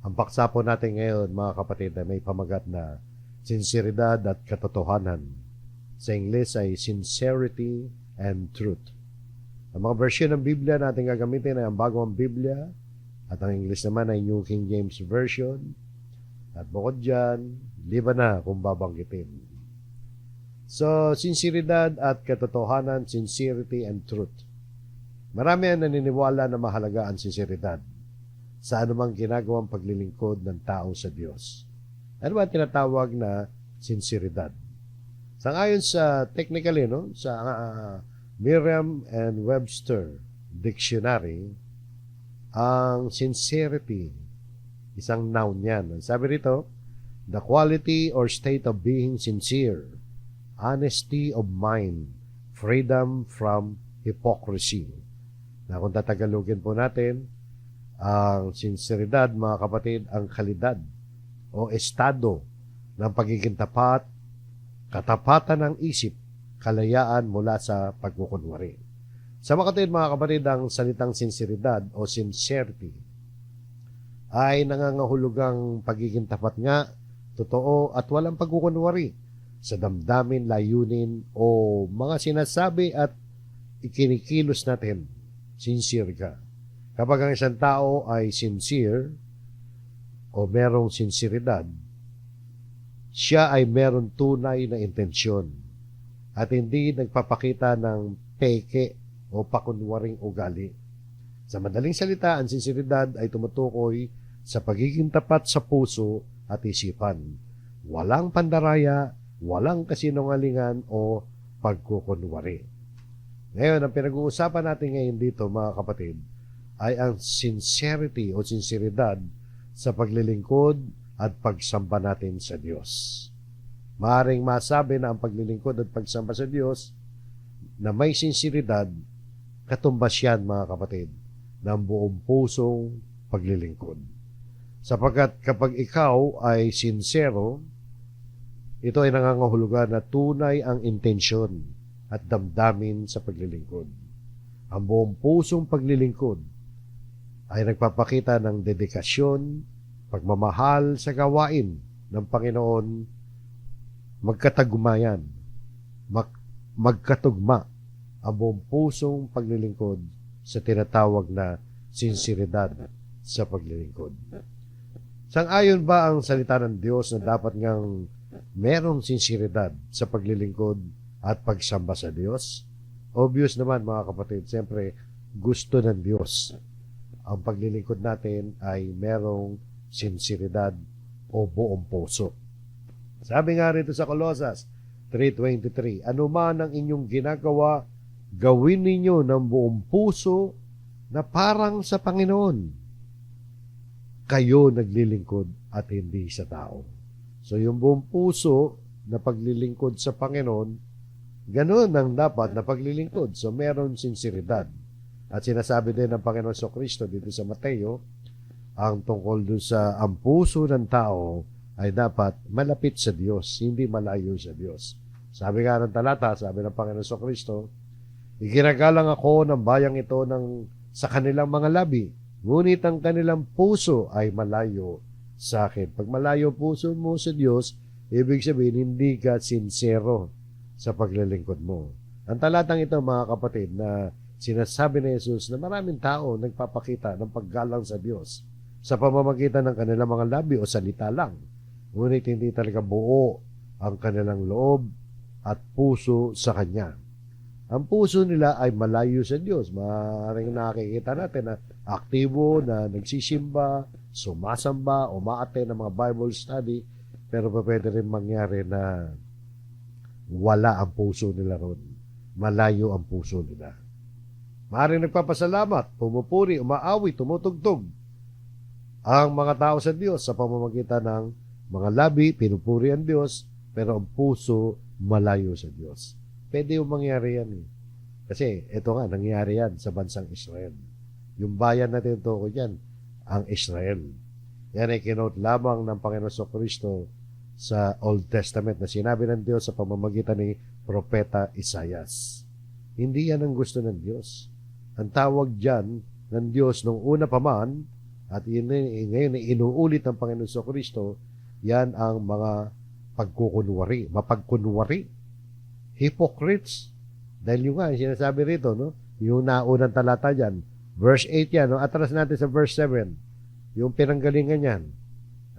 Ang paksa po natin ngayon, mga kapatid, ay may pamagat na sinseridad at katotohanan. Sa Ingles ay sincerity and truth. Ang mga version ng Biblia natin gagamitin ay ang Bagong Biblia at ang English naman ay New King James Version. At bukod dyan, liba na kung babanggitin. So, sinseridad at katotohanan, sincerity and truth. Marami ang naniniwala na mahalaga ang sinseridad sa anumang ginagawang paglilingkod ng tao sa Diyos. Ano ba tinatawag na sinseridad? Sangayon sa technically, sa Merriam and Webster Dictionary, ang sincerity, isang noun yan. Ang sabi rito, the quality or state of being sincere, honesty of mind, freedom from hypocrisy. Na kung tatagalogin po natin, ang sinseridad, mga kapatid, ang kalidad o estado ng pagiging tapat, katapatan ng isip, kalayaan mula sa pagkukunwari. Sa mga kapatid, ang salitang sinseridad o sincerity ay nangangahulugang pagiging tapat nga, totoo at walang pagkukunwari sa damdamin, layunin o mga sinasabi at ikinikilos natin. Sincere ka. Kapag ang isang tao ay sincere o merong sinseridad, siya ay meron tunay na intensyon at hindi nagpapakita ng peke o pakunwaring ugali. Sa madaling salita, ang sinseridad ay tumutukoy sa pagiging tapat sa puso at isipan. Walang pandaraya, walang kasinungalingan o pagkukunwari. Ngayon, ang pinag-uusapan natin ngayon dito, mga kapatid, ay ang sincerity o sinseridad sa paglilingkod at pagsamba natin sa Diyos. Maaring masabi na ang paglilingkod at pagsamba sa Diyos na may sinseridad, katumbas yan, mga kapatid, ng buong pusong paglilingkod. Sapagkat kapag ikaw ay sincero, ito ay nangangahulugan na tunay ang intensyon at damdamin sa paglilingkod. Ang buong pusong paglilingkod ay nagpapakita ng dedikasyon, pagmamahal sa gawain ng Panginoon, magkatagmayan, magkatugma ang buong pusong paglilingkod sa tinatawag na sinseridad sa paglilingkod. Sang-ayon ba ang salita ng Diyos na dapat ngang merong sinseridad sa paglilingkod at pagsamba sa Diyos? Obvious naman, mga kapatid, siyempre gusto ng Diyos ang paglilingkod natin ay merong sinseridad o buong puso. Sabi nga rito sa Colossus 3:23, ano man ang inyong ginagawa, gawin ninyo ng buong puso na parang sa Panginoon. Kayo naglilingkod at hindi sa tao. So yung buong puso na paglilingkod sa Panginoon, ganun ang dapat na paglilingkod. So meron sinseridad. At sinasabi din ng Panginoon Kristo dito sa Mateo, ang tungkol doon sa ang puso ng tao ay dapat malapit sa Diyos, hindi malayo sa Diyos. Sabi nga ng talata, sabi ng Panginoon Kristo, iginagalang ako ng bayang ito sa kanilang mga labi, ngunit ang kanilang puso ay malayo sa akin. Pag malayo puso mo sa Diyos, ibig sabihin hindi ka sincero sa paglilingkod mo. Ang talatang ito, mga kapatid, na sinasabi ni Jesus na maraming tao nagpapakita ng paggalang sa Diyos sa pamamagitan ng kanilang mga labi o salita lang. Ngunit hindi talaga buo ang kanilang loob at puso sa Kanya. Ang puso nila ay malayo sa Diyos. Maaaring nakikita natin na aktibo, na nagsisimba, sumasamba, umaattend ng mga Bible study, pero pwede rin mangyari na wala ang puso nila ron. Malayo ang puso nila. Maaaring nagpapasalamat, pumupuri, umaawi, tumutugtog ang mga tao sa Diyos sa pamamagitan ng mga labi, pinupuri ang Diyos, pero ang puso malayo sa Diyos. Pwede yung mangyari yan eh. Kasi ito nga, nangyari yan sa bansang Israel. Yung bayan na tinutukoy yan, ang Israel. Yan ay kinote lamang ng Panginoon Kristo sa Old Testament na sinabi ng Diyos sa pamamagitan ni Propeta Isaias. Hindi yan ang gusto ng Diyos. Ang tawag dyan ng Diyos nung una pa man At ngayon, inuulit ng Panginoon Kristo, yan ang mga pagkukunwari, mapagkunwari, hypocrites. Dahil yung nga, sinasabi rito, no? Yung naunang talata dyan, verse 8 yan, no? Atras natin sa verse 7, yung pinanggalingan yan.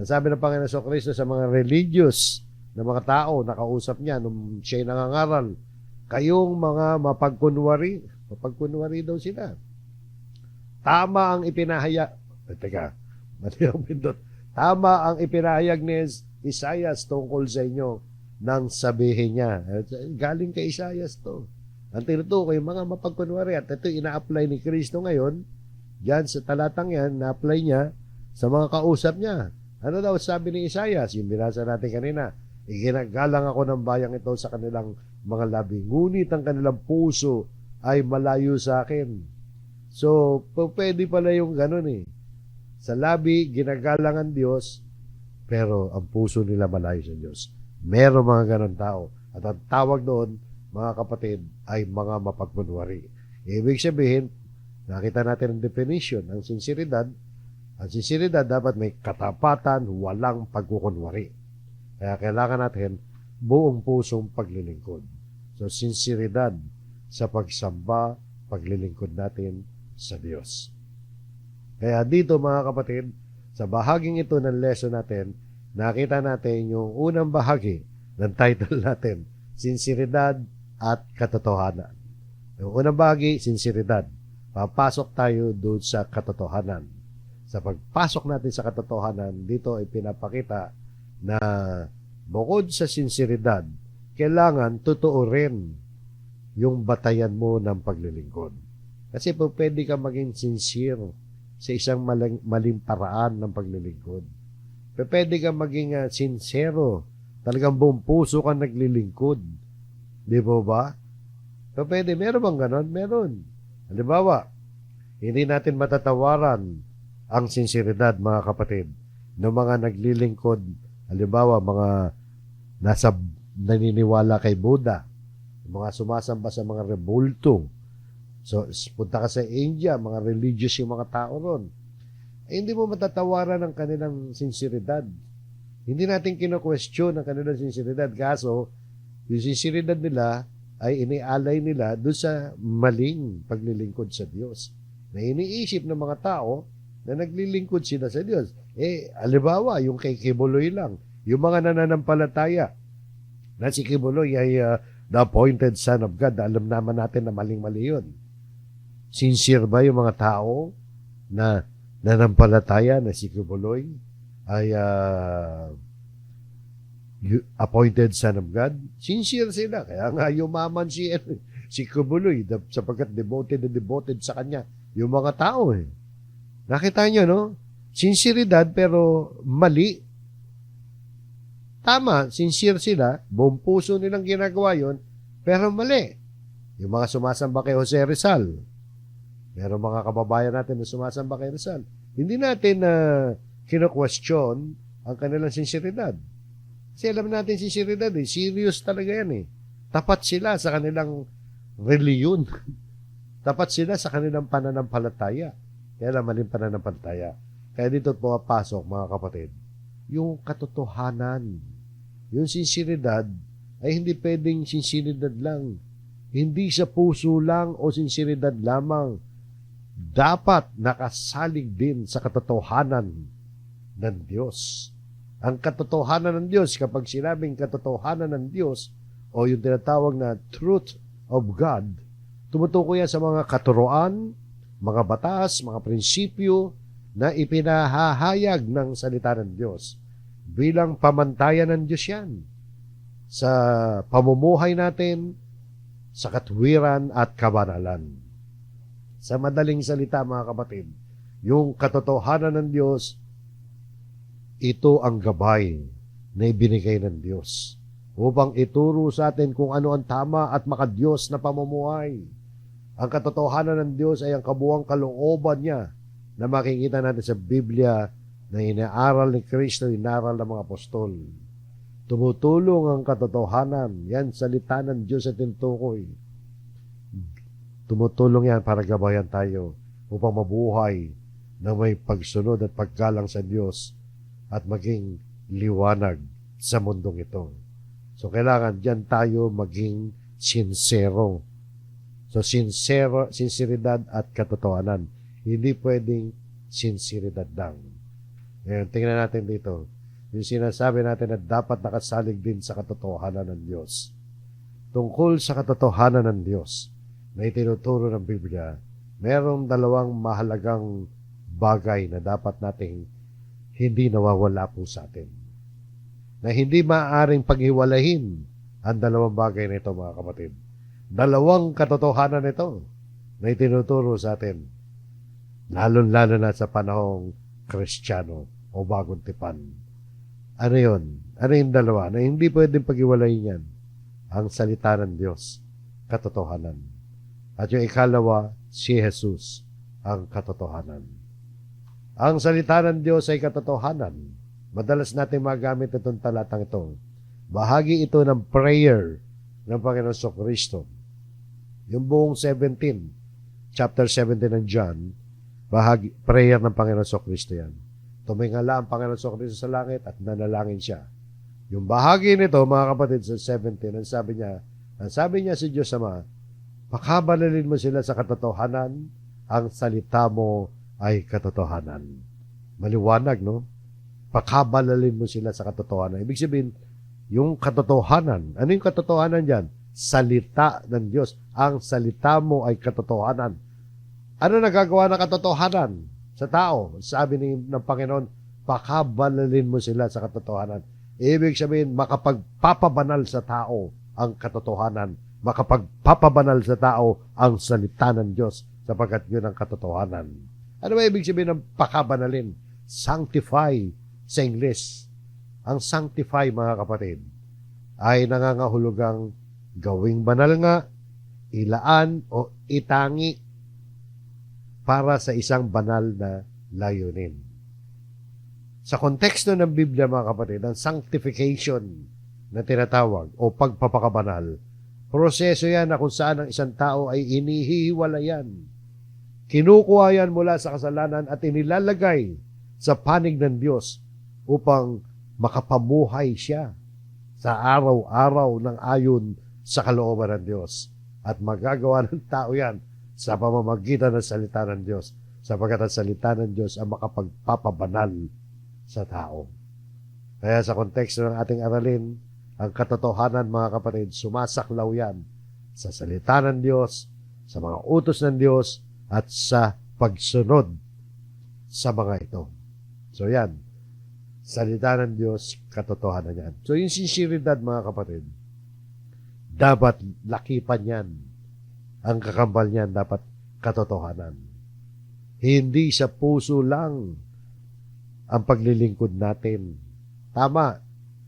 Ang sabi ng Panginoon Kristo sa mga religious na mga tao, nakausap niya nung siya'y nangangaral, kayong mga mapagkunwari daw sila. Tama ang ipinahayag, tama ang ipinahayag ni Isaias tungkol sa inyo nang sabihin niya. Galing kay Isaias to. Ang tinutukoy, mga mapagkunwari, at ito ina-apply ni Kristo ngayon, diyan sa talatang yan, na-apply niya sa mga kausap niya. Ano daw sabi ni Isaias? Yung binasa natin kanina, iginagalang ako ng bayang ito sa kanilang mga labi, ngunit ang kanilang puso ay malayo sa akin. So, pwede pala yung ganun eh. Sa labi, ginagalang ang Diyos, pero ang puso nila malayo sa Diyos. Meron mga ganun tao. At ang tawag doon, mga kapatid, ay mga mapagkunwari. Ibig sabihin, nakita natin ang definition, ang sinseridad. Ang sinseridad dapat may katapatan, walang pagkukunwari. Kaya kailangan natin buong pusong paglilingkod. So, sinseridad sa pagsamba, paglilingkod natin sa Diyos. Kaya dito mga kapatid, sa bahaging ito ng lesson natin, nakita natin yung unang bahagi ng title natin, sinseridad at katotohanan. Yung unang bahagi, sinseridad. Papasok tayo doon sa katotohanan. Sa pagpasok natin sa katotohanan, dito ay pinapakita na bukod sa sinseridad, kailangan totoo rin yung batayan mo ng paglilingkod. Kasi po pwede ka maging sincere sa isang maling paraan ng paglilingkod. Pwede ka maging sincero, talagang buong puso ka naglilingkod. Di ba? Pwede, meron bang ganon? Meron. Halimbawa, hindi natin matatawaran ang sinseridad, mga kapatid, ng mga naglilingkod. Halimbawa, mga naniniwala kay Buddha, mga sumasamba sa mga rebulto. So, punta ka sa India, mga religious yung mga tao ron. Hindi mo matatawaran ang kanilang sinseridad. Hindi natin kino-question ang kanilang sinseridad. Kaso, yung sinseridad nila ay inialay nila doon sa maling paglilingkod sa Diyos. Na iniisip ng mga tao na naglilingkod sila sa Diyos. Halimbawa, yung kay Kibuloy lang, yung mga nananampalataya na si Kibuloy ay the appointed son of God. Alam naman natin na maling-mali yun. Sincere ba yung mga tao na nanampalataya na si Kibuloy ay appointed son of God? Sincere sila. Kaya nga yumaman si Kibuloy sapagkat devoted sa kanya yung mga tao eh. Nakita nyo, no? Sinseridad pero mali. Tama, sincere sila, buong puso nilang ginagawa yon, pero mali. Yung mga sumasamba kay Jose Rizal, meron mga kababayan natin na sumasamba kay Rizal, hindi natin kino-question ang kanilang sinseridad. Kasi alam natin sinseridad eh, serious talaga yan eh. Tapat sila sa kanilang reliyon. Tapat sila sa kanilang pananampalataya. Kaya lang maling pananampalataya. Kaya dito pumapasok, mga kapatid, yung katotohanan. Yung sinseridad ay hindi pwedeng sinseridad lang. Hindi sa puso lang o sinseridad lamang. Dapat nakasalig din sa katotohanan ng Diyos. Ang katotohanan ng Diyos, kapag sinabing katotohanan ng Diyos o yung tinatawag na truth of God, tumutukoy yan sa mga katuroan, mga batas, mga prinsipyo na ipinahahayag ng salita ng Diyos. Bilang pamantayan ng Diyos yan sa pamumuhay natin, sa katwiran at kabanalan. Sa madaling salita, mga kapatid, yung katotohanan ng Diyos, ito ang gabay na ibinigay ng Diyos upang ituro sa atin kung ano ang tama at makadiyos na pamumuhay. Ang katotohanan ng Diyos ay ang kabuuang kalooban niya na makikita natin sa Biblia na inaaral ni Kristo, inaaral ng mga apostol. Tumutulong ang katotohanan. Yan, salita ng Diyos at tinutukoy. Tumutulong yan para gabayan tayo upang mabuhay na may pagsunod at paggalang sa Diyos at maging liwanag sa mundong ito. So, kailangan dyan tayo maging sincero. So, sinseridad at katotohanan. Hindi pwedeng sinseridad lang. Ngayon, tingnan natin dito. Yung sinasabi natin na dapat nakasalig din sa katotohanan ng Diyos. Tungkol sa katotohanan ng Diyos na itinuturo ng Biblia, merong dalawang mahalagang bagay na dapat nating hindi nawawala po sa atin. Na hindi maaaring paghiwalayin ang dalawang bagay na ito, mga kapatid. Dalawang katotohanan ito na itinuturo sa atin, lalong-lalo na sa panahong Kristiyano o bagong tipan. Ano yun? Ano yung dalawa? Na hindi pwedeng pag-iwalayin yan. Ang salita ng Diyos, katotohanan. At yung ikalawa, si Jesus, ang katotohanan. Ang salita ng Diyos ay katotohanan. Madalas natin magamit itong talatang ito. Bahagi ito ng prayer ng Panginoon Kristo. Yung buong 17, chapter 17 ng John, bahagi, prayer ng Panginoon Kristo yan. Tumingala ang Panginoon Kristo sa langit at nanalangin siya. Yung bahagi nito, mga kapatid, sa 17, ang sabi niya si Diyos Ama, pakabanalin mo sila sa katotohanan, ang salita mo ay katotohanan. Maliwanag, no? Pakabanalin mo sila sa katotohanan. Ibig sabihin, yung katotohanan, ano yung katotohanan dyan? Salita ng Diyos. Ang salita mo ay katotohanan. Ano nagagawa ng katotohanan sa tao? Sabi ng Panginoon, pakabanalin mo sila sa katotohanan. Ibig sabihin, makapagpapabanal sa tao ang katotohanan. Makapagpapabanal sa tao ang salita ng Diyos sapagkat yun ang katotohanan. Ano ba ibig sabihin ng pakabanalin? Sanctify sa English. Ang sanctify, mga kapatid, ay nangangahulugang gawing banal nga, ilaan o itangi para sa isang banal na layunin. Sa konteksto ng Biblia, mga kapatid, ang sanctification na tinatawag o pagpapakabanal, proseso yan na kung saan ang isang tao ay inihiwalayan. Kinukuha yan mula sa kasalanan at inilalagay sa panig ng Diyos upang makapamuhay siya sa araw-araw ng ayon sa kalooban ng Diyos. At magagawa ng tao yan sa pamamagitan ng salita ng Diyos, sapagkat ang salita ng Diyos ang makapagpapabanal sa tao. Kaya sa konteksto ng ating aralin, ang katotohanan, mga kapatid, sumasaklaw yan sa salita ng Diyos, sa mga utos ng Diyos, at sa pagsunod sa mga ito. So yan, salita ng Diyos, katotohanan yan. So yung sinseridad, mga kapatid, dapat lakipan yan. Ang kakambal niyan dapat katotohanan. Hindi sa puso lang ang paglilingkod natin. Tama,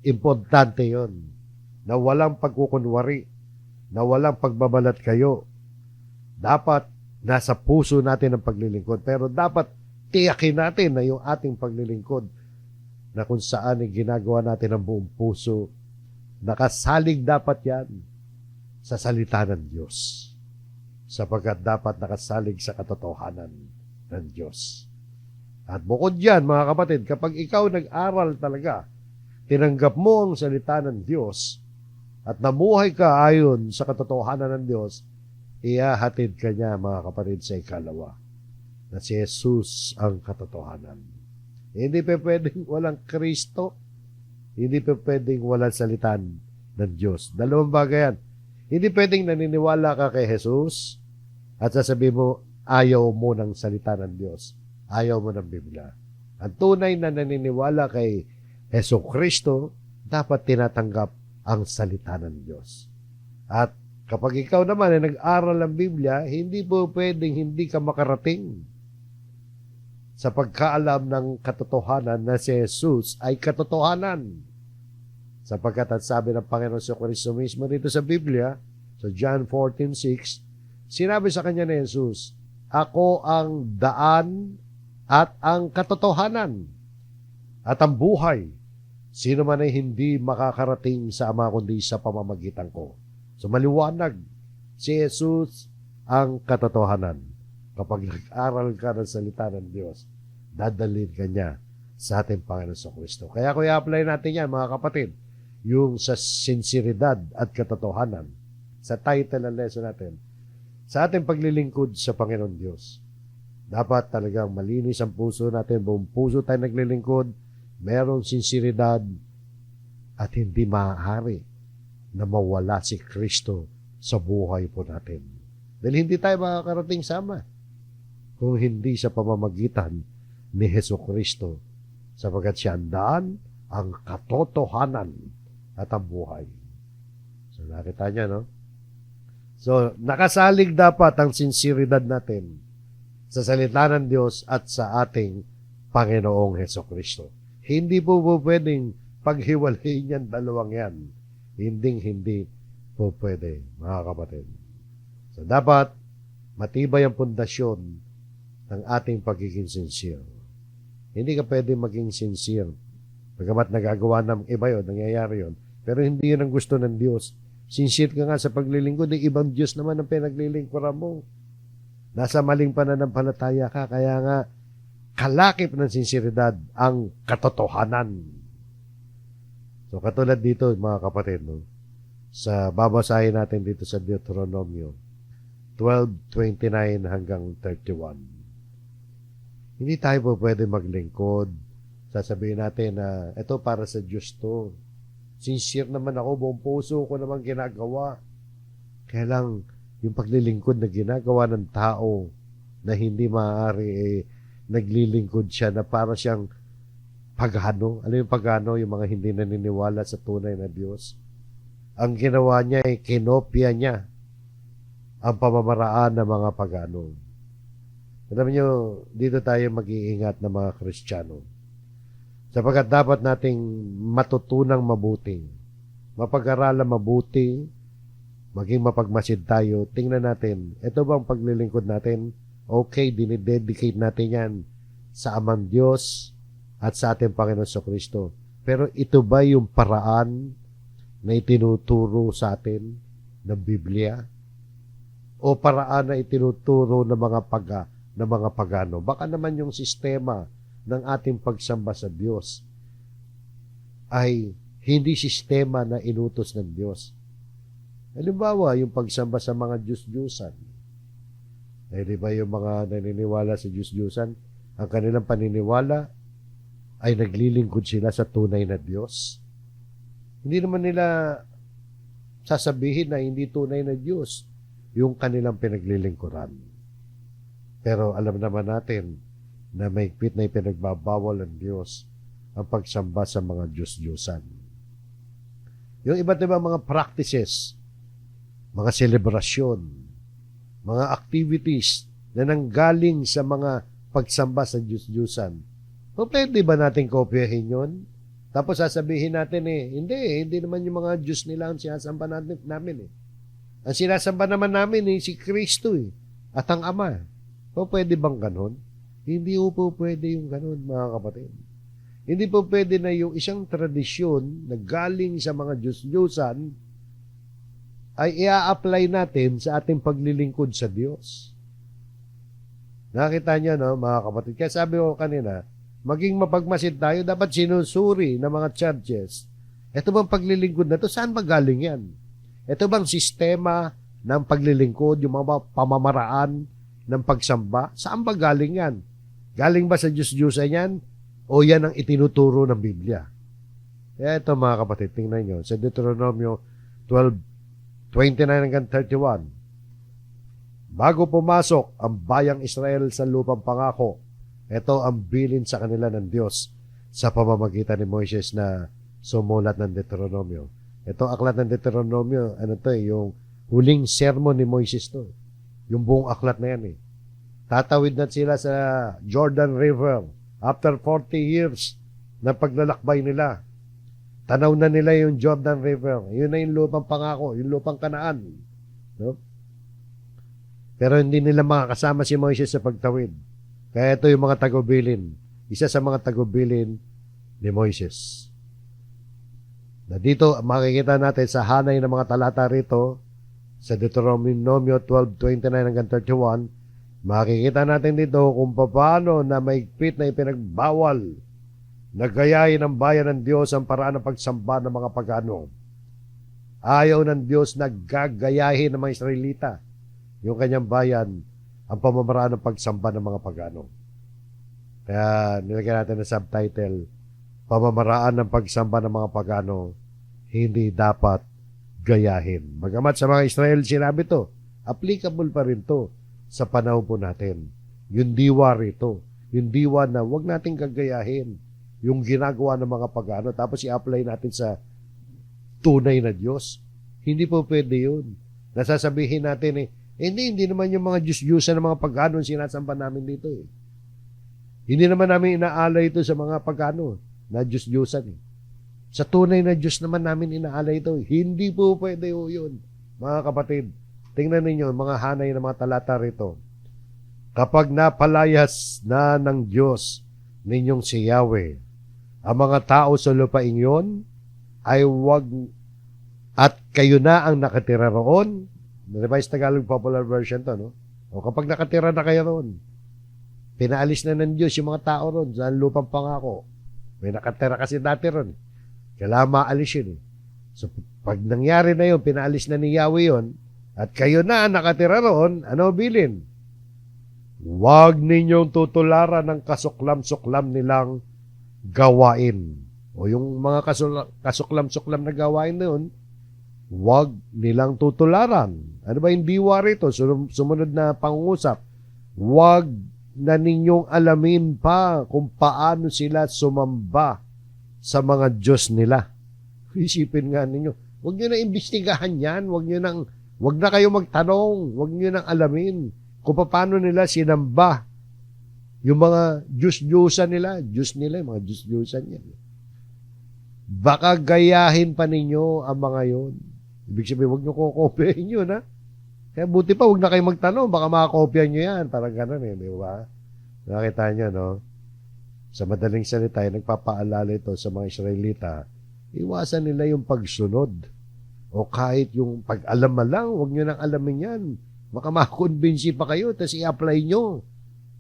importante yon. Na walang pagkukunwari, na walang pagbabalat kayo. Dapat nasa puso natin ang paglilingkod. Pero dapat tiyakin natin na yung ating paglilingkod na kung saan ay ginagawa natin ang buong puso, nakasalig dapat yan sa salita ng Diyos. Sapagkat dapat nakasalig sa katotohanan ng Diyos. At bukod dyan, mga kapatid, kapag ikaw nag-aral talaga, tinanggap mo ang salita ng Diyos, at namuhay ka ayon sa katotohanan ng Diyos, ihahatid ka niya, mga kapatid, sa ikalawa, na si Jesus ang katotohanan. Hindi pa pwedeng walang Kristo, hindi pa pwedeng walang salitan ng Diyos. Dalawang bagay yan. Hindi pwedeng naniniwala ka kay Jesus at sasabihin mo, ayaw mo ng salita ng Diyos. Ayaw mo ng Biblia. Ang tunay na naniniwala kay Jesucristo, dapat tinatanggap ang salita ng Diyos. At kapag ikaw naman ay nag-aral ng Biblia, hindi po pwedeng hindi ka makarating sa pagkaalam ng katotohanan na si Jesus ay katotohanan. Sapagkat at sabi ng Panginoon sa Kristo mismo dito sa Biblia, sa John 14:6, sinabi sa kanya ni Jesus, ako ang daan at ang katotohanan at ang buhay. Sino man ay hindi makakarating sa Ama kundi sa pamamagitan ko. So maliwanag, si Jesus ang katotohanan. Kapag nag-aral ka ng salita ng Diyos, dadalhin ka niya sa ating Panginoon sa Kristo. Kaya kung i-apply natin yan, mga kapatid, yung sa sinseridad at katotohanan, sa title ng lesson natin, sa ating paglilingkod sa Panginoon Diyos. Dapat talagang malinis ang puso natin, buong puso tayo naglilingkod, merong sinseridad, at hindi maaari na mawala si Kristo sa buhay po natin. Dahil hindi tayo makakarating sama kung hindi sa pamamagitan ni Hesus Kristo, sapagkat siya ang daan, ang katotohanan at ang buhay. So nakita niya, no? So nakasalig dapat ang sinseridad natin sa salita ng Diyos at sa ating Panginoong Hesus Kristo. Hindi po pwedeng paghiwalayin yan, dalawang yan. Hindi po pwede, mga kapatid. So dapat matibay ang pundasyon ng ating pagiging sincere. Hindi ka pwede maging sincere. Pagkamat nagagawa ng iba yun, nangyayari yun. Pero hindi yun ang gusto ng Diyos. Sincere ka nga sa paglilingkod, ibang Diyos naman ang pinaglilingkuran mo. Nasa maling pananampalataya ka, kaya nga kalakip ng sinseridad ang katotohanan. So katulad dito, mga kapatid, no? Sa babasahin natin dito sa Deuteronomio 12:29 hanggang 31. Hindi tayo po pwede maglingkod. Sasabihin natin na ito para sa Diyos to. Sincere naman ako, buong puso ko naman ginagawa. Kaya lang, yung paglilingkod na ginagawa ng tao na hindi maaari, naglilingkod siya na para siyang pagano. Ano yung pagano? Yung mga hindi naniniwala sa tunay na Diyos. Ang ginawa niya ay kinopya niya ang pamamaraan ng mga pagano. Alam niyo, dito tayo mag-iingat na mga Kristiyano. Sapagkat dapat nating matutunang mabuti, mapag-aralan mabuti, maging mapagmasid tayo. Tingnan natin, ito bang paglilingkod natin? Okay, dinidedicate natin yan sa Amang Diyos at sa ating Panginoon sa Kristo. Pero ito ba yung paraan na itinuturo sa atin ng Biblia? O paraan na itinuturo ng mga pagano? Baka naman yung sistema ng ating pagsamba sa Diyos ay hindi sistema na inutos ng Diyos. Halimbawa, yung pagsamba sa mga Diyos-Diyusan. Eh, di ba yung mga naniniwala sa Diyos-Diyusan, ang kanilang paniniwala ay naglilingkod sila sa tunay na Diyos? Hindi naman nila sasabihin na hindi tunay na Diyos yung kanilang pinaglilingkuran. Pero alam naman natin na mahigpit na ipinagbabawal ng Diyos ang pagsamba sa mga Diyos-Diyusan. Yung iba't ibang mga practices, mga selebrasyon, mga activities na nanggaling sa mga pagsamba sa Diyos-Diyusan, pwede ba natin kopyahin yun? Tapos sasabihin natin hindi naman yung mga Diyos nila ang sinasamba namin. Ang sinasamba naman namin si Kristo at ang Ama. Pwede bang ganon? Hindi po pwede yung ganon, mga kapatid. Hindi po pwede na yung isang tradisyon na galing sa mga Diyos-Diyusan ay i-apply natin sa ating paglilingkod sa Diyos. Nakita niyo, no, mga kapatid? Kaya sabi ko kanina, maging mapagmasid tayo, dapat sinusuri ng mga churches. Ito bang paglilingkod na to? Saan ba galing yan? Ito bang sistema ng paglilingkod, yung mga pamamaraan ng pagsamba? Saan ba galing yan? Galing ba sa Diyos-Diyusan yan? O yan ang itinuturo ng Biblia? Kaya ito, mga kapatid, tingnan nyo. Sa Deuteronomio 12:29 hanggang 31. Bago pumasok ang bayang Israel sa lupang pangako, ito ang bilin sa kanila ng Diyos sa pamamagitan ni Moises na sumulat ng Deuteronomio. Ito aklat ng Deuteronomio, yung huling sermon ni Moises to. Yung buong aklat na yan Tatawid na sila sa Jordan River after 40 years na paglalakbay nila. Tanaw na nila yung Jordan River. Yun na yung lupang pangako, yung lupang Kanaan. No? Pero hindi nila makakasama si Moises sa pagtawid. Kaya ito yung mga tagubilin. Isa sa mga tagubilin ni Moises. Na dito, makikita natin sa hanay ng mga talata rito, sa Deuteronomio 12:29 hanggang 31, Makikita natin dito kung paano na maigpit na ipinagbawal na gayahin ng bayan ng Diyos ang paraan ng pagsamba ng mga pagano. Ayaw ng Diyos na gagayahin ng mga Israelita, yung kanyang bayan, ang pamamaraan ng pagsamba ng mga pagano. Kaya nilagyan natin ng subtitle, pamamaraan ng pagsamba ng mga pagano, hindi dapat gayahin. Bagamat sa mga Israel sinabi to, applicable pa rin to sa panahon po natin. Yung diwa rito, yung diwa na huwag natin gagayahin yung ginagawa ng mga pagano tapos i-apply natin sa tunay na Diyos. Hindi po pwede yun. Nasasabihin natin hindi naman yung mga Diyos-Diyosan ng mga pagano sinasamba namin dito eh. Hindi naman namin inaalay ito sa mga pagano na Diyos-Diyosan eh. Sa tunay na Diyos naman namin inaalay ito. Hindi po pwede yun, mga kapatid. Tingnan ninyo, mga hanay ng mga talata rito. Kapag napalayas na ng Diyos ninyong si Yahweh, ang mga tao sa lupaing yon ay wag at kayo na ang nakatira roon. Revised Tagalog Popular Version to, no? O kapag nakatira na kayo roon, pinaalis na ng Diyos yung mga tao roon sa lupang pangako. May nakatira kasi dati roon. Kailangan maalis yun eh. So, pag nangyari na yun, pinaalis na ni Yahweh yun, at kayo na nakatira roon, ano bilin? Huwag ninyong tutularan ng kasuklam-suklam nilang gawain. O yung mga kasuklam-suklam na gawain na yun, huwag nilang tutularan. Ano ba yung diwa rito? Sumunod na pangungusap. Huwag na ninyong alamin pa kung paano sila sumamba sa mga Diyos nila. Isipin nga ninyo. Huwag nyo na imbestigahan yan. Huwag na kayo magtanong. Huwag nyo nang alamin kung paano nila sinamba yung mga Diyos-Diyosan nila. Diyos nila, yung mga Diyos-Diyosan yan. Baka gayahin pa ninyo ang mga yon. Ibig sabihin, huwag nyo kukopyahin yun, ha? Kaya buti pa, huwag na kayo magtanong. Baka makakopya nyo yan. Parang ganun di ba? Nakita nyo, no? Sa madaling salita, nagpapaalala ito sa mga Israelita, iwasan nila yung pagsunod. O kahit yung pag-alam lang, huwag nyo nang alamin yan. Baka makakonbinsi pa kayo, tapos i-apply nyo.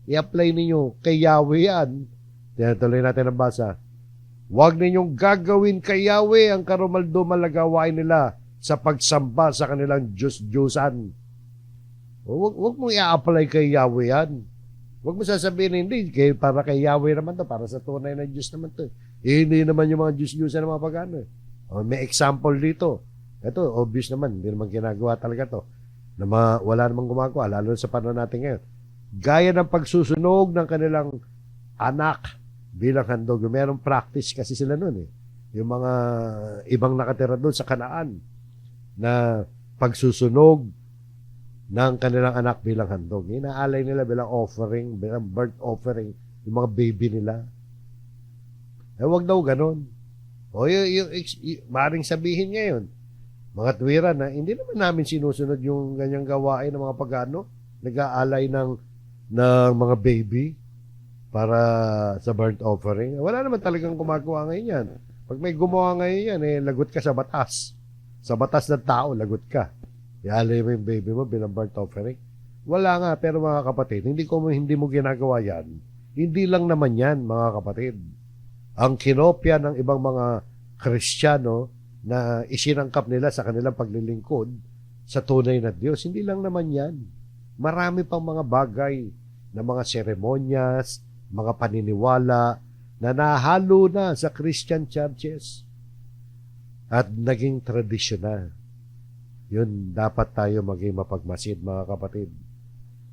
I-apply ninyo kay Yahweh yan. Tinatuloy natin ang basa. Huwag ninyong gagawin kay Yahweh ang karumaldumal na gawain nila sa pagsamba sa kanilang Diyos-Diyosan. Huwag mong i-apply kay Yahweh yan. Huwag mo sasabihin, hindi, para kay Yahweh naman to, para sa tunay na Diyos naman to. Hindi naman yung mga Diyos-Diyosan ng mga pagano. May example dito. Ito, obvious naman, hindi naman ginagawa talaga to. Wala namang gumagawa, lalo sa panahon natin ngayon. Gaya ng pagsusunog ng kanilang anak bilang handog. Merong practice kasi sila nun eh. Yung mga ibang nakatira doon sa Kanaan na pagsusunog ng kanilang anak bilang handog. Inaalay nila bilang offering, bilang birth offering, yung mga baby nila. Wag daw ganun. Maring sabihin ngayon, mga tuwira na, hindi naman namin sinusunod yung ganyang gawain ng mga pagano, nag-aalay ng mga baby para sa burnt offering. Wala naman talagang gumagawa ngayon yan. Pag may gumawa ngayon yan, lagot ka sa batas. Sa batas ng tao, lagot ka. Ialay mo yung baby mo bilang burnt offering. Wala nga, pero mga kapatid, hindi mo ginagawa yan. Hindi lang naman yan, mga kapatid. Ang kinopya ng ibang mga Kristiyano na isinangkap nila sa kanilang paglilingkod sa tunay na Diyos, hindi lang naman yan. Marami pang mga bagay na mga seremonyas, mga paniniwala na nahalo na sa Christian churches at naging tradisyon na. Yun, dapat tayo maging mapagmasid, mga kapatid.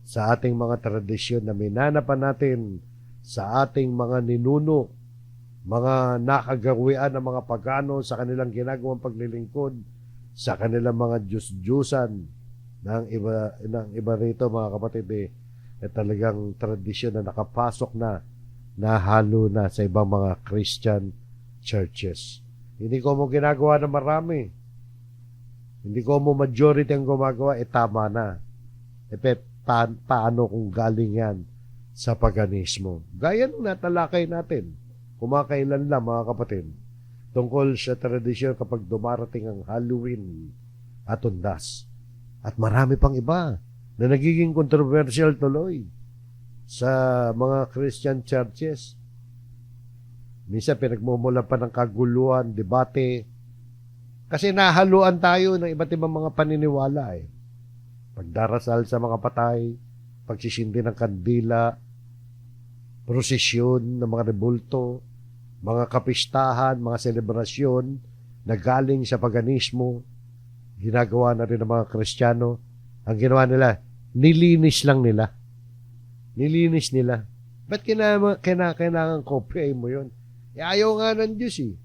Sa ating mga tradisyon na minanapan natin sa ating mga ninuno, mga nakagawian ng mga pagano sa kanilang ginagawang paglilingkod, sa kanilang mga Diyos-Diyosan ng iba rito, mga kapatid, talagang tradisyon na nakapasok na, nahalo na sa ibang mga Christian churches. Hindi ko mo ginagawa na marami. Hindi ko mo majority ang gumagawa, tama na. Paano kung galing yan sa paganismo? Gaya nung natalakay natin, kumakailan lang, mga kapatid, tungkol sa tradisyon kapag dumarating ang Halloween at Undas. At marami pang iba na nagiging controversial tuloy sa mga Christian churches. Minsan pinagmumulan pa ng kaguluhan, debate, kasi nahaluan tayo ng iba't ibang mga paniniwala eh. Pagdarasal sa mga patay, pagsisindi ng kandila, prosesyon ng mga rebulto, mga kapistahan, mga selebrasyon na galing sa paganismo, ginagawa na rin ng mga Kristiyano. Ang ginawa nila, nilinis lang nila. Nilinis nila. Ba't kailangan kopyahin mo yun? Ayaw nga ng Diyos eh.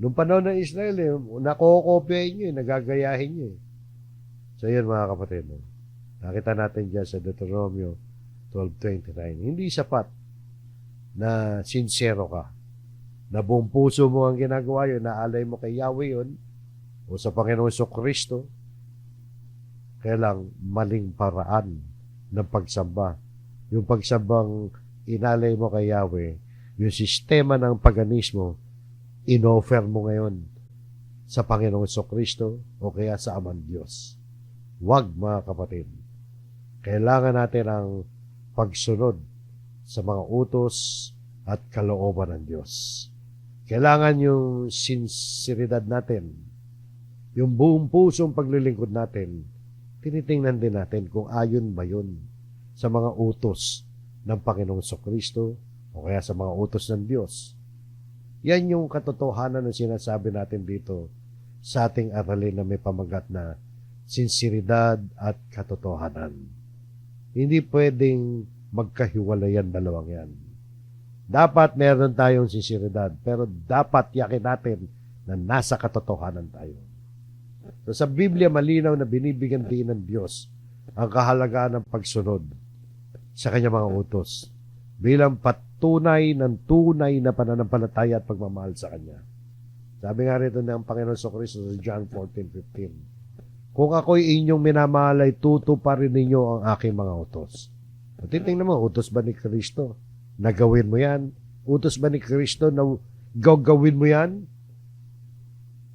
Noong panahon ng Israel eh, nakokopyahin nyo eh, nagagayahin nyo eh. So yun mga kapatid, nakita natin dyan sa Deuteronomio 12:29, hindi sapat na sincero ka, na buong puso mo ang ginagawa yun, naalay mo kay Yahweh yun, o sa Panginoong Kristo, kailang maling paraan ng pagsamba. Yung pagsambang inalay mo kay Yahweh, yung sistema ng paganismo, in-offer mo ngayon sa Panginoong Kristo o kaya sa Amang Diyos. Wag mga kapatid. Kailangan natin ang pagsunod sa mga utos at kalooban ng Diyos. Kailangan yung sinseridad natin, yung buong pusong paglilingkod natin, tinitingnan din natin kung ayon ba yun sa mga utos ng Panginoong Kristo o kaya sa mga utos ng Diyos. Yan yung katotohanan na sinasabi natin dito sa ating aralin na may pamagat na sinseridad at katotohanan. Hindi pwedeng magkahiwalayan dalawang yan. Dapat meron tayong sinseridad, pero dapat yakin natin na nasa katotohanan tayo. So sa Biblia, malinaw na binibigyan din ng Diyos ang kahalagaan ng pagsunod sa kanyang mga utos bilang patunay ng tunay na pananampalataya at pagmamahal sa Kanya. Sabi nga rito ng Panginoon Kristo sa John 14:15, kung ako'y inyong minamahal ay tutuparin ninyo ang aking mga utos. At titingnan mo, utos ba ni Kristo na gawin mo yan? Utos ba ni Kristo na gagawin mo yan?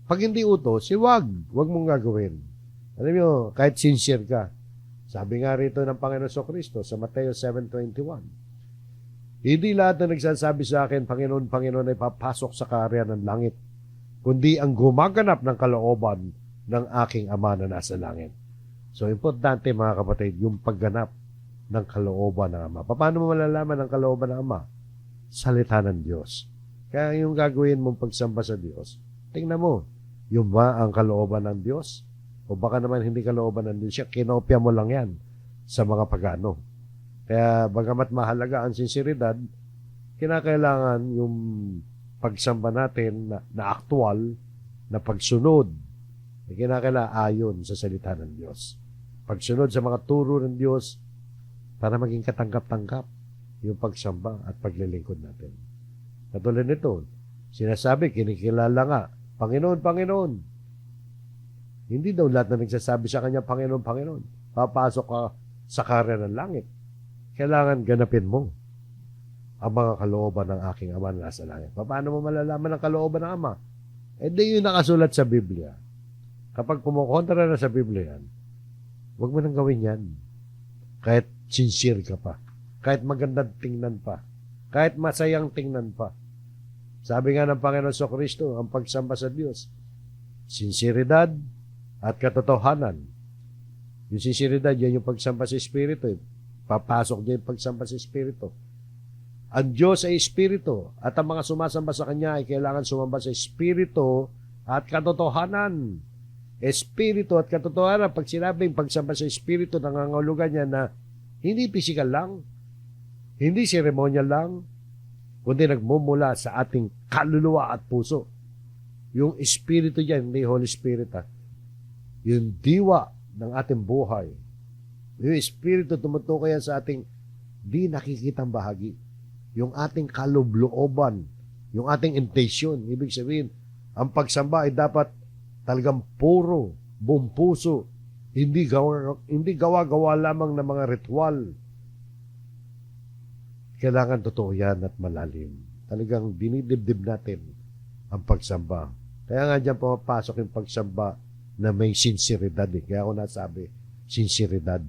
Pag hindi utos, wag mong gagawin. Alam nyo, kahit sincere ka. Sabi nga rito ng Panginoon Kristo sa Mateo 7:21, hindi lahat na nagsasabi sa akin, Panginoon, Panginoon, ay papasok sa kaharian ng langit, kundi ang gumaganap ng kalooban ng aking Ama na nasa langit. So, importante mga kapatid, yung pagganap ng kalooban ng Ama. Paano mo malalaman ang kalooban ng Ama? Salita ng Diyos. Kaya yung gagawin mong pagsamba sa Diyos, tingnan mo, yung ba ang kalooban ng Diyos? O baka naman hindi kalooban ng Diyos, kinopya mo lang yan sa mga pagano. Kaya bagamat mahalaga ang sinseridad, kinakailangan yung pagsamba natin na aktual, na pagsunod, na kinakailangan ayon sa salita ng Diyos. Pagsunod sa mga turo ng Diyos para maging katanggap-tanggap yung pagsamba at paglilingkod natin. Katulad nito, sinasabi, kinikilala nga, Panginoon, Panginoon. Hindi daw lahat na nagsasabi sa kanya, Panginoon, Panginoon. Papasok ka sa kaharian ng langit. Kailangan ganapin mo ang mga kalooban ng aking Ama na nasa langit. Paano mo malalaman ang kalooban ng Ama? Di yun nakasulat sa Biblia. Kapag kumukontra na sa Biblia yan, huwag mo nang gawin yan. Kahit sincere ka pa. Kahit magandang tingnan pa. Kahit masayang tingnan pa. Sabi nga ng Panginoon Kristo, ang pagsamba sa Diyos, sinseridad at katotohanan. Yung sinseridad, yan yung pagsamba sa Espiritu. Papasok din yung pagsamba sa Espiritu. Ang Diyos ay Espiritu at ang mga sumasamba sa Kanya ay kailangan sumamba sa Espiritu at katotohanan. Espiritu at katotohanan, pag sinabing pagsamba sa Espiritu, nangangahulugan niya na hindi physical lang, hindi ceremonial lang, kundi nagmumula sa ating kaluluwa at puso. Yung Espiritu dyan, hindi Holy Spirit yung diwa ng ating buhay. Yung Espiritu tumutukoy yan sa ating di nakikitang bahagi. Yung ating kalooban, yung ating intention. Ibig sabihin, ang pagsamba ay dapat talagang puro, buong puso, hindi gawa-gawa lamang ng mga ritual. Kailangan totoo yan at malalim. Talagang dinidibdib natin ang pagsamba. Kaya nga dyan pumapasok yung pagsamba na may sinseridad. Kaya ako nasabi, sinseridad.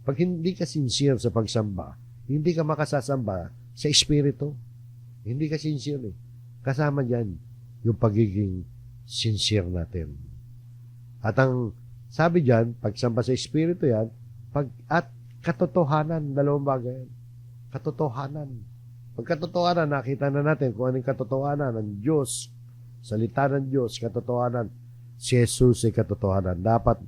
Pag hindi ka sincere sa pagsamba, hindi ka makasasamba sa espiritu. Hindi ka sincere eh. Kasama dyan yung pagiging sincere natin. At ang sabi dyan, pagsamba sa espiritu yan, at katotohanan, dalawang bagay yan. Katotohanan. Pag katotohanan, nakita na natin kung anong katotohanan ng Diyos, salita ng Diyos, katotohanan. Si Jesus ay katotohanan. Dapat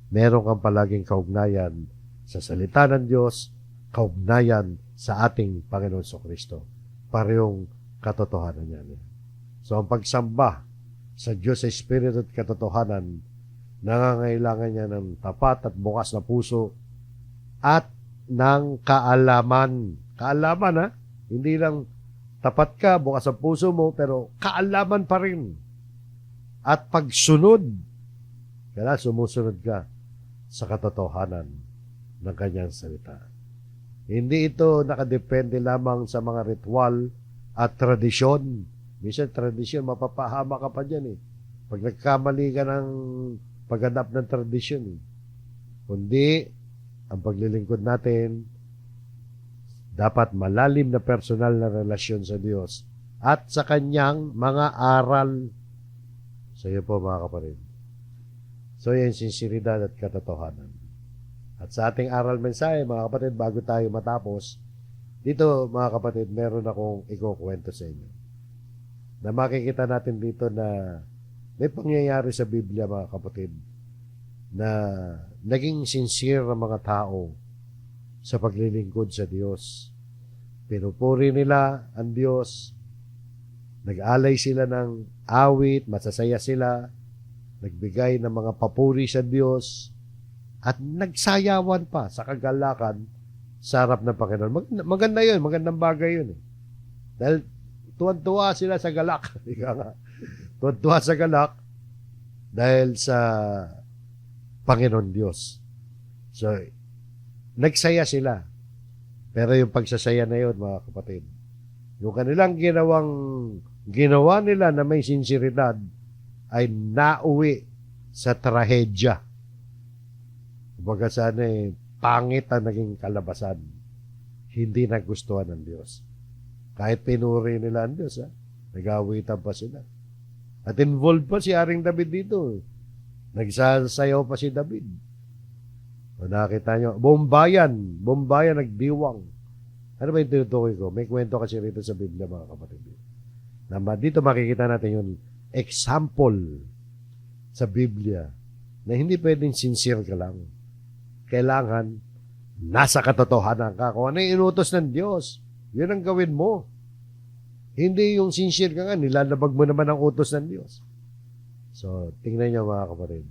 meron kang palaging kaugnayan sa salita ng Diyos, kaugnayan sa ating Panginoon Kristo. Parehong katotohanan yan. So, ang pagsamba sa Diyos sa Espiritu at katotohanan, nangangailangan niya ng tapat at bukas na puso at ng kaalaman. Kaalaman, ha? Hindi lang tapat ka, bukas ang puso mo, pero kaalaman pa rin. At pagsunod, kaya sumusunod ka sa katotohanan ng kanyang salita. Hindi ito nakadepende lamang sa mga ritual at tradisyon. Minsan tradisyon, mapapahama ka pa dyan eh. Pag nagkamali ka ng pagganap ng tradisyon eh. Kundi, ang paglilingkod natin, dapat malalim na personal na relasyon sa Diyos at sa kanyang mga aral. So yun po mga kapatid. So yan, sinseridad at katotohanan. At sa ating aral mensahe, mga kapatid, bago tayo matapos, dito mga kapatid, meron akong ikukwento sa inyo. Na makikita natin dito na may pangyayari sa Biblia mga kapatid na naging sincere ang mga tao sa paglilingkod sa Diyos. Pinupuri nila ang Diyos, nag-alay sila ng awit, masasaya sila, nagbigay ng mga papuri sa Diyos, at nagsayawan pa sa kagalakan sa harap ng Panginoon. Maganda yun, magandang bagay yun. Dahil tuwan-tuwa sila sa galak. Tuwan-tuwa sa galak dahil sa Panginoon Diyos. So, nagsaya sila. Pero yung pagsasaya na yun, mga kapatid, yung kanilang ginawa nila na may sinseridad ay nauwi sa trahedya. Kumbaga sana pangit ang naging kalabasan. Hindi nagustuhan ng Diyos. Kahit pinuri nila ang Diyos, nag-awitan pa sila. At involved pa si Haring David dito. Nagsasayaw pa si David. O nakita nyo, Bombayan nagdiwang. Ano ba yung tinutukoy ko? May kwento kasi rito sa Biblia, mga kapatid. Na dito makikita natin yung example sa Biblia na hindi pwedeng sincere ka lang. Kailangan nasa katotohanan ka. Kung ano yung inutos ng Diyos, yun ang gawin mo. Hindi yung sincere ka nga, nilalabag mo naman ang utos ng Diyos. So, tingnan nyo mga kapatid.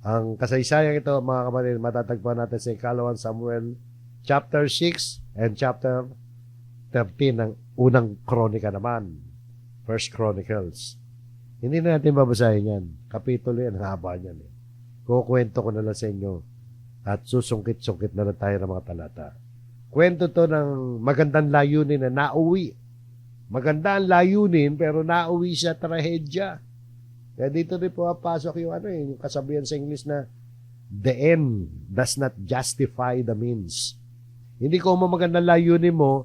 Ang kasaysayang ito, mga kapatid, matatagpuan natin sa Ikalawang Samuel chapter 6 and chapter 13 ng unang kronika naman. First Chronicles. Hindi na natin babasahin yan. Kapitulo yan, haba yan. Kukwento ko na lang sa inyo at susungkit-sungkit na lang tayo ng mga talata. Kwento to ng magandang layunin na nauwi. Maganda ang layunin pero nauwi sa trahedya. Kaya dito rin pumapasok yung yung kasabihan sa English na the end does not justify the means. Hindi ko magandang layunin mo,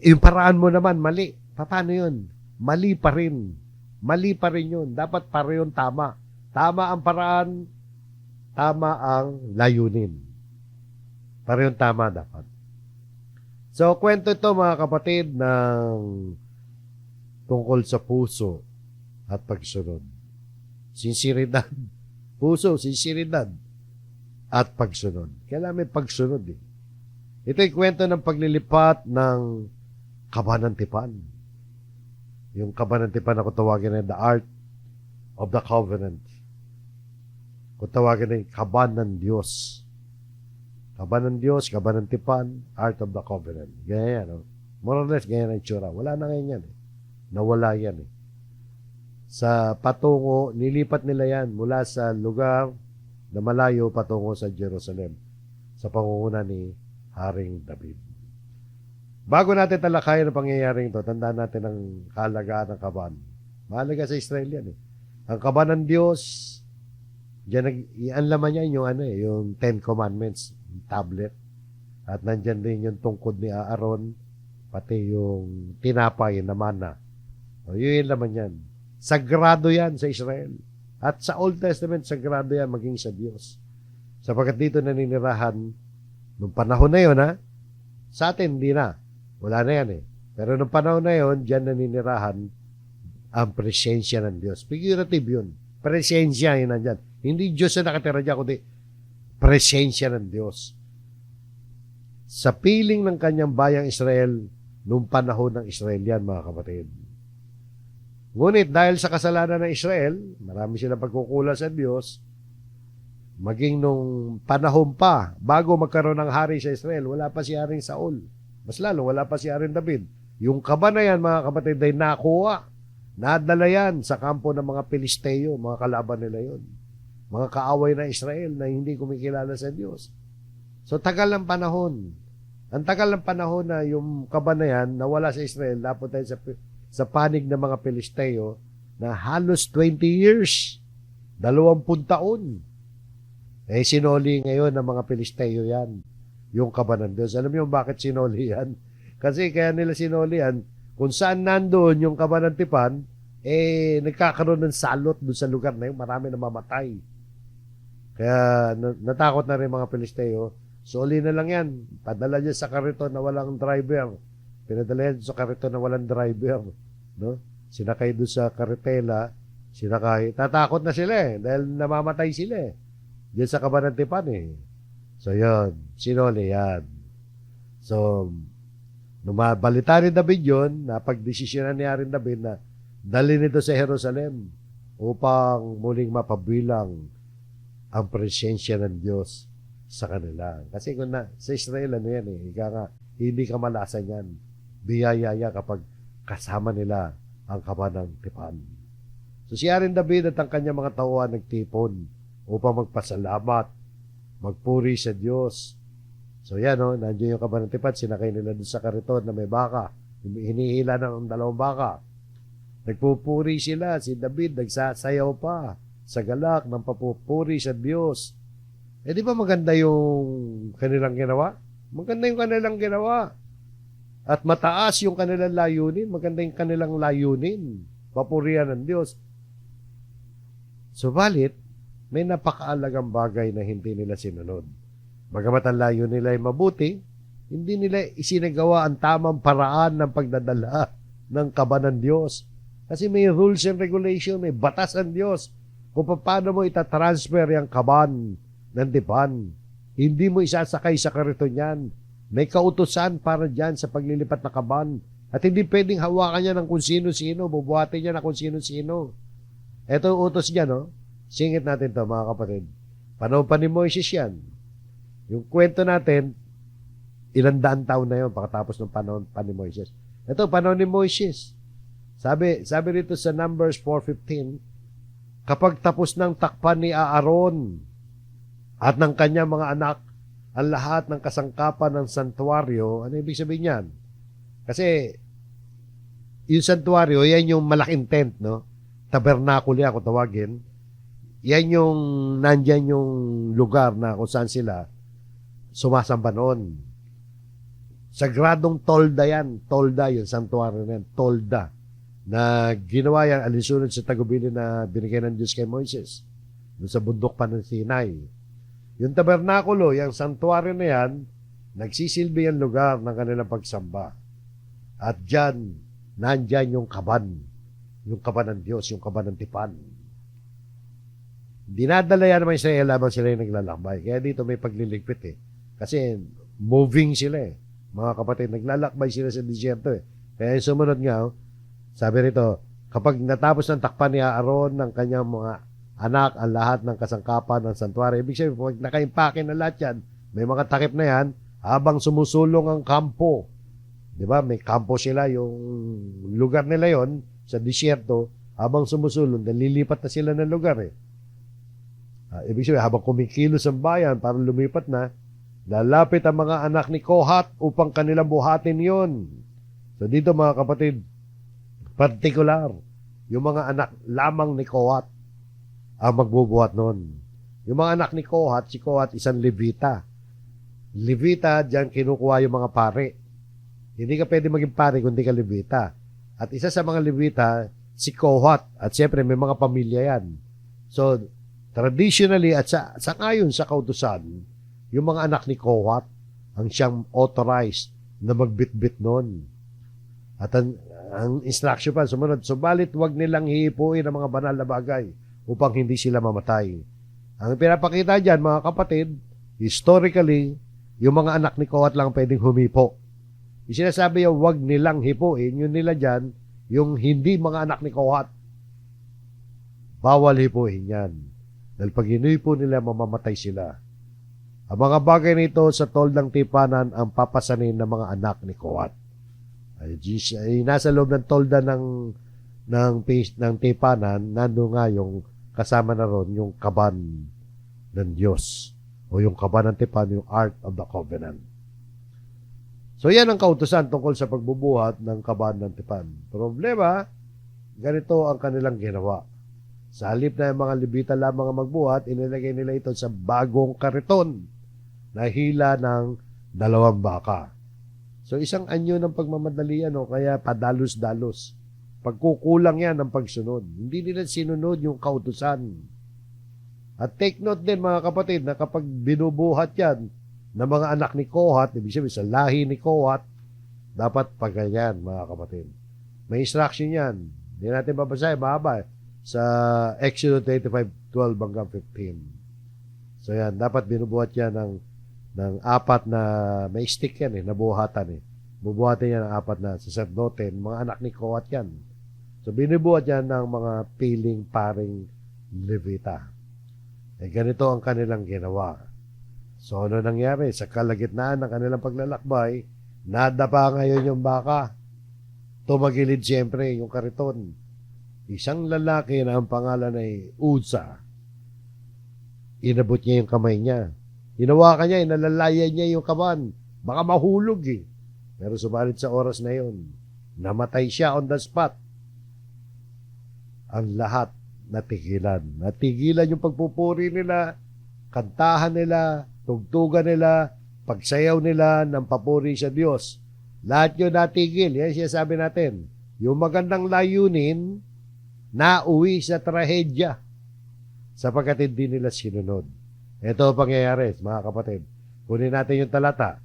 yung paraan mo naman mali. Paano yun? Mali pa rin. Mali pa rin yun. Dapat parehong tama. Tama ang paraan, tama ang layunin. Parehong tama dapat. So, kwento ito mga kapatid ng tungkol sa puso at pagsunod. Sinseridad. Puso, sinseridad at pagsunod. Kailangan may pagsunod eh. Ito yung kwento ng paglilipat ng Kabanantipan. Yung Kabanantipan na kung tawagin na the Art of the Covenant. Kung tawagin na yung Kaban ng Diyos. Kaban ng Diyos, Kabanantipan, Art of the Covenant. Ganyan yan. No? More or less, ganyan ang itsura. Wala na ngayon yan. Nawala yan. Sa patungo, nilipat nila yan mula sa lugar na malayo patungo sa Jerusalem sa pangunguna ni Haring David. Bago natin talakayan ang pangyayaring ito, tandaan natin ang kahalagaan ng kaban. Mahalaga sa Israel yan. Ang kaban ng Diyos Diyan ang laman niya yung yung Ten Commandments tablet. At nandyan din yung tungkod ni Aaron, pati yung tinapay na mana. O, yun yung laman yan. Sagrado yan sa Israel. At sa Old Testament, sagrado yan maging sa Diyos. Sapagkat dito naninirahan, nung panahon na yun, sa atin, hindi na. Wala na yan eh. Pero nung panahon na yun, dyan naninirahan ang presensya ng Diyos. Figurative yun. Presensya yun nandyan. Hindi Diyos na nakatira dyan, kundi presensya ng Diyos. Sa piling ng kanyang bayang Israel, nung panahon ng Israel yan, mga kapatid. Ngunit dahil sa kasalanan ng Israel, marami silang pagkukulang sa Diyos, maging nung panahon pa, bago magkaroon ng hari sa Israel, wala pa si Haring Saul. Mas lalo, wala pa si Haring David. Yung kaba na yan, mga kapatid, ay nakuha. Nadala yan sa kampo ng mga Pilisteo, mga kalaban nila yun. Mga kaaway na Israel na hindi kumikilala sa Diyos. So, tagal ng panahon. Ang tagal ng panahon na yung kaba na yan, nawala sa Israel, dapat tayo sa panig ng mga Pilisteo na halos 20 years, 20 taon. Eh, sinoli ngayon ng mga Pilisteo yan, yung kaba ng Diyos. Alam niyo bakit sinoli yan? Kasi kaya nila sinoli yan, kung saan nandoon yung kaba ng tipan, eh, nagkakaroon ng salot doon sa lugar na yun, marami na mamatay. Kaya natakot na rin mga Pilisteo. Soli na lang yan. Padala niya sa kariton na walang driver. Pinadala yan sa kariton na walang driver. No? Sinakay doon sa karitela, sinakay. Tatakot na sila eh, dahil namamatay sila eh. Diyan sa Kabanatipan eh. So yun, sinoli yan. So, nung mabalita ni David yun, napagdesisyonan ni Haring David na dalhin nito sa Jerusalem upang muling mapabilang ang presensya ng Diyos sa kanila. Kasi kung sa Israel, yan eh, hindi ka malasan yan. Biyayaya kapag kasama nila ang Kabanatipan. So si Haring David at ang kanyang mga tauhan nagtipon upang magpasalamat, magpuri sa Diyos. So yan nandiyan yung Kabanatipan, sinakay nila doon sa kariton na may baka, hinihila ng 2 baka. Nagpupuri sila, si David nagsasayaw pa sa galak ng papupuri sa Diyos. Eh di ba maganda yung kanilang ginawa? Maganda yung kanilang ginawa. At mataas yung kanilang layunin, maganda yung kanilang layunin. Papurihan ng Diyos. Subalit, may napakaalagang bagay na hindi nila sinunod. Bagamat ang layo nila ay mabuti, hindi nila isinagawa ang tamang paraan ng pagdadala ng kaba ng Diyos. Kasi may rules and regulation, may batas ang Diyos kung paano mo itatransfer yung kaban ng tipan. Hindi mo isasakay sa kariton yan. May kautusan para dyan sa paglilipat na kaban. At hindi pwedeng hawakan niya ng kung sino-sino, bubuhatin niya na kung sino-sino. Ito yung utos niya, Singit natin to mga kapatid. Panahon pa ni Moises yan. Yung kwento natin, 100 taon na yun pagkatapos ng panahon pa ni Moises. Ito, panahon ni Moises. Sabi rito sa Numbers 4:15, kapag tapos ng takpan ni Aaron at ng kanyang mga anak ang lahat ng kasangkapan ng santuario, ano ibig sabihin yan? Kasi yung santuario, yan yung malaking tent, tabernacle yan kung tawagin. Yan yung nandyan yung lugar na kung saan sila sumasamba noon. Sagradong tolda yan. Tolda yung santuario na yan. Tolda. Na ginawa yan alinsunod sa tagubilin na binigay ng Diyos kay Moises. Doon sa bundok pa ng Sinai. Yung tabernakulo, yung santuario na yan, nagsisilbi ang lugar ng kanilang pagsamba. At dyan, nandyan yung kaban. Yung kaban ng Diyos, yung kaban ng tipan. Dinadala yan naman Israel habang sila yung naglalakbay. Kaya dito may pagliligpit Kasi moving sila Mga kapatid, naglalakbay sila sa disyerto Kaya yung sumunod nga, sabi rito, kapag natapos ng takpan ni Aaron ng kanyang mga anak ang lahat ng kasangkapan ng santuario, ibig sabihin, pag nakaimpake na lahat yan, may mga takip na yan, habang sumusulong ang kampo. Di ba? May kampo sila, yung lugar nila yon sa disyerto, habang sumusulong, nalilipat na sila ng lugar ibig sabihin, habang kumikilos ang bayan para lumipat na, lalapit ang mga anak ni Kohat upang kanilang buhatin yon. So dito mga kapatid, particular, yung mga anak lamang ni Kohat ang magbubuhat noon. Yung mga anak ni Kohat, si Kohat isang Levita. Levita, diyan kinukuha yung mga pare. Hindi ka pwede maging pare kung di ka Levita. At isa sa mga Levita, si Kohat. At siyempre, may mga pamilya yan. So, traditionally, at sa ngayon sa kautusan, yung mga anak ni Kohat, ang siyang authorized na magbitbit nun. At ang instruction pa, sumunod, subalit wag nilang hihipuin ang mga banal na bagay upang hindi sila mamatay. Ang pinapakita dyan, mga kapatid, historically, yung mga anak ni Kohat lang pwedeng humipo. Yung sinasabi yung wag nilang hipuin, yun nila dyan, yung hindi mga anak ni Kohat. Bawal hipuin yan. Dahil pag hinuipo nila, mamamatay sila. Ang mga bagay nito sa toldang tipanan ang papasanin ng mga anak ni Kohat. Ay nasa loob ng tolda ng tipanan, nando nga yung kasama na ron yung kaban ng Diyos o yung kaban ng tipan, yung Ark of the Covenant. So yan ang kautusan tungkol sa pagbubuhat ng kaban ng tipan. Problema, ganito ang kanilang ginawa. Sa halip na yung mga Levita lamang ang magbuhat, inilagay nila ito sa bagong kariton na hila ng 2 baka. So isang anyo ng pagmamadali yan, kaya padalos-dalos. Pagkukulang yan ng pagsunod. Hindi nila sinunod yung kautusan. At take note din mga kapatid na kapag binubuhat yan ng mga anak ni Kohat, ibig sabihin sa lahi ni Kohat, dapat pagganyan mga kapatid. May instruction yan. Hindi natin babasahin, mahaba sa Exodus 25:12 hanggang 15. So yan, dapat binubuhat yan ng 4 na may stick yan nabuhatan bubuhatin yan ng 4 na saserdote, mga anak ni Kohat yan. So binubuhat yan ng mga piling paring Levita. Ganito ang kanilang ginawa. So ano nangyari? Sa kalagitnaan ng kanilang paglalakbay, nadapa ngayon yung baka. Tumagilid siyempre yung kariton. Isang lalaki na ang pangalan ay Uza. Inabot niya yung kamay niya. Hinawakan niya, inalalayan niya yung kaban. Baka mahulog Pero subalit sa oras na yun, namatay siya on the spot. Ang lahat natigilan. Natigilan yung pagpupuri nila, kantahan nila, tugtugan nila, pagsayaw nila ng papuri sa Diyos. Lahat yun natigil. Yan siya sabi natin. Yung magandang layunin, nauwi sa trahedya sapagkat hindi nila sinunod. Ito ang pangyayari, mga kapatid. Kunin natin yung talata.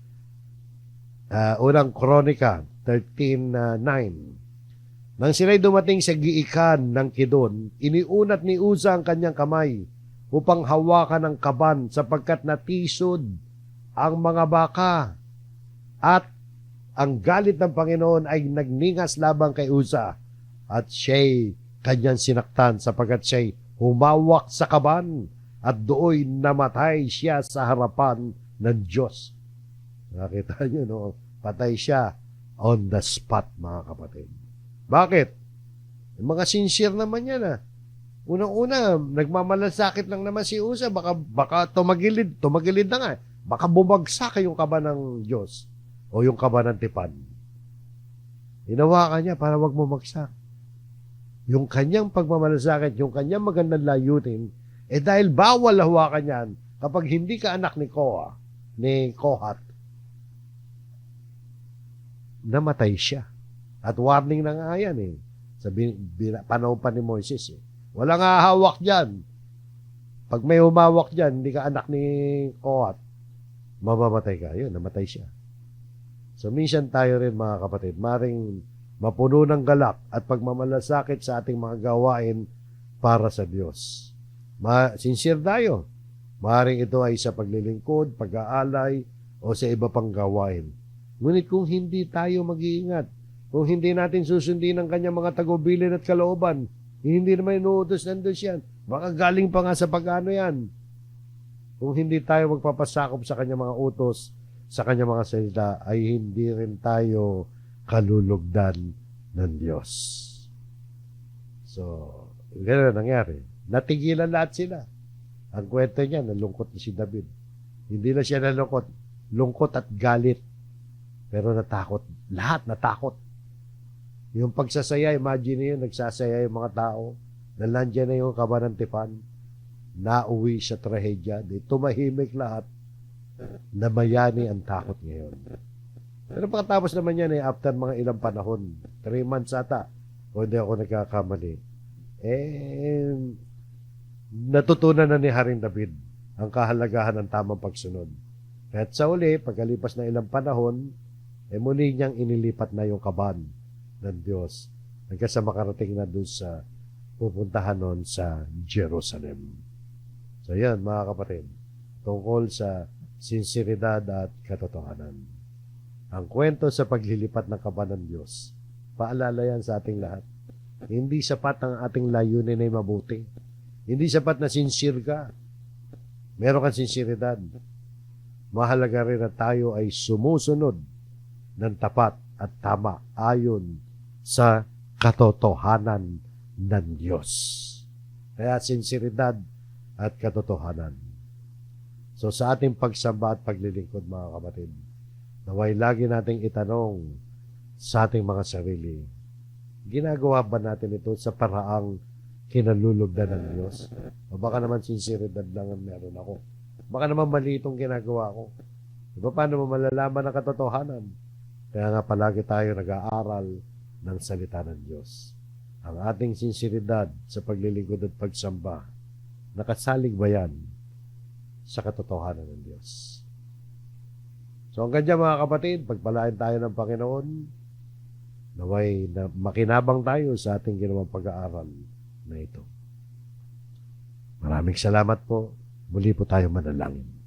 Unang Kronika 13:9. Nang sila'y dumating sa giikan ng Kidon, iniunat ni Uza ang kanyang kamay upang hawakan ang kaban sapagkat natisod ang mga baka. At ang galit ng Panginoon ay nagningas labang kay Uza at siya'y kanyang sinaktan sapagkat siya'y humawak sa kaban at dooy namatay siya sa harapan ng Diyos. Nakita nyo, patay siya on the spot, mga kapatid. Bakit? Yung mga sincere naman yan, Unang-una, nagmamalasakit lang naman si Uza, baka tumagilid na nga. Baka bumagsak yung kaban ng Diyos o yung kaban ng tipan. Hinawakan niya para wag bumagsak. Yung kanyang pagmamalasakit, yung kanyang magandang layunin, dahil bawal hawakan yan kapag hindi ka anak ni Kohat, namatay siya. At warning na nga yan sa panahon pa ni Moises Walang hahawak dyan. Pag may humawak dyan, hindi ka anak ni Kohat, mamamatay ka. Yun, namatay siya. So minsan tayo rin mga kapatid, maring mapuno ng galak at pagmamalasakit sa ating mga gawain para sa Diyos. Sincere tayo. Maring ito ay sa paglilingkod, pag-aalay, o sa iba pang gawain. Ngunit kung hindi tayo mag-iingat, kung hindi natin susundin ang kanyang mga tagubilin at kalooban, hindi naman inuutos ng Diyos yan. Baka galing pa nga sa pag-ano yan. Kung hindi tayo magpapasakop sa kanyang mga utos, sa kanyang mga salita, ay hindi rin tayo kalulugdan ng Diyos. So, gano'n nangyari. Natigilan lahat sila. Ang kwento niya, nalungkot na si David. Hindi na siya nalungkot. Lungkot at galit. Pero natakot. Lahat natakot. Yung pagsasaya, imagine niyo, nagsasaya yung mga tao. Nandiyan na yung kaban ng tipan. nauwi sa trahedya, di tumahimik lahat, namayani ang takot ngayon. Pero pagkatapos naman yan, after mga ilang panahon, 3 months ata, o hindi ako nagkakamali, natutunan na ni Haring David ang kahalagahan ng tamang pagsunod. At sa uli, pagkalipas ng ilang panahon, muli niyang inilipat na yung kaban ng Diyos hanggang sa makarating na doon sa pupuntahan nun sa Jerusalem. So yan mga kapatid, tungkol sa sinseridad at katotohanan. Ang kwento sa paglilipat ng kaban ng Diyos, paalala yan sa ating lahat. Hindi sapat ang ating layunin ay mabuti. Hindi sapat na sincere ka. Meron kang sinseridad. Mahalaga rin na tayo ay sumusunod ng tapat at tama ayon sa katotohanan ng Diyos. Kaya sinseridad at katotohanan. So sa ating pagsamba at paglilingkod mga kapatid, naway lagi nating itanong sa ating mga sarili, ginagawa ba natin ito sa paraang kinalulugdan ng Diyos? O baka naman sinseridad lang ang meron ako. Baka naman mali itong ginagawa ko. Diba paano mo malalaman ang katotohanan? Kaya nga palagi tayo nag-aaral ng salita ng Diyos. Ang ating sinseridad sa paglilingkod at pagsamba, nakasalig ba yan sa katotohanan ng Diyos? So hanggang dyan mga kapatid, pagpalain tayo ng Panginoon, naway na makinabang tayo sa ating ginawang pag-aaral na ito. Maraming salamat po. Muli po tayo manalangin.